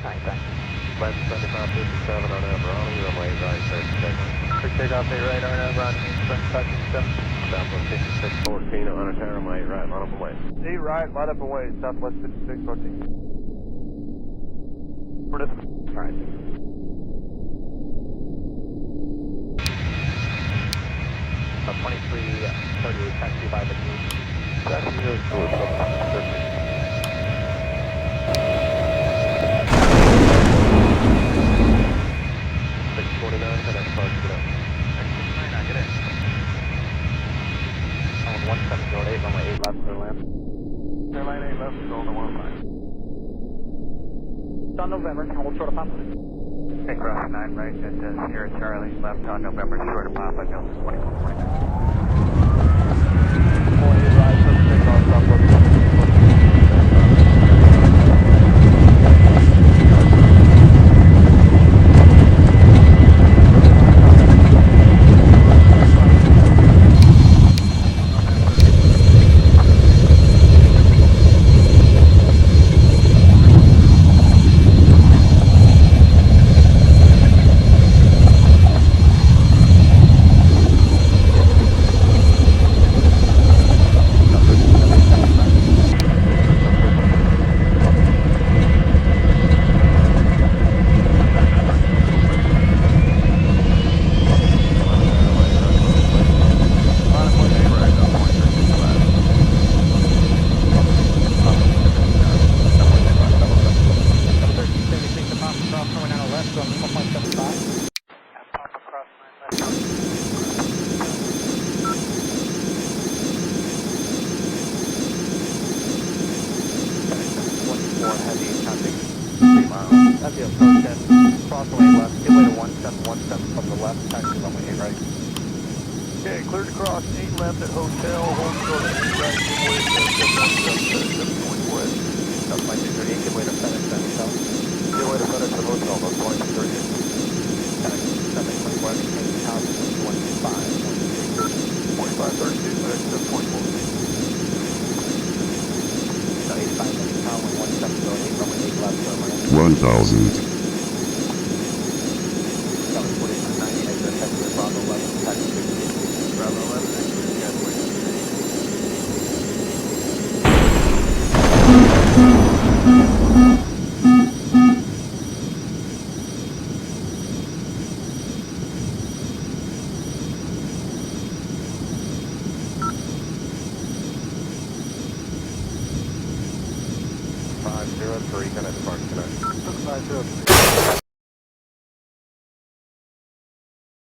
Alright, thanks. Left 7557 on Brownie, runway right, 36. Quick takeoff, stay right, RNAV, Brownie, 7557. Southwest 5614 on a runway right, line up away. Stay right, line up away, Southwest 5614. Alright. About 2338, taxi by the group. Taxi goes to 713. 649, connect park, get up. X69, get in. On 1708, runway 8 left, clear land. Clear line 8 left, going to 15. It's on November, hold short of Papa. Okay, cross 9 right at Sierra Charlie, left on November, short of Papa, Delta 2449. Boy, right, so takeoff, Southwest 5614. At the approach end, crossway left, give way to 1717 from the left, taxi runway 8 right. Okay, cleared to cross 8 left at hotel, hold short of 8 right, give way to 717 west. That's my 238, give way to FedEx at hotel. Give way to FedEx at hotel, that's 2238. FedEx 724, maintain tower 215132. 2532, FedEx 724. So 85 Lincoln Tower, 1708, runway 8 left, clear land. 1000. Tower 4590, exit taxi Bravo 11, taxi 58. Bravo 11, exit, gateway. Connect park, connect. 6903.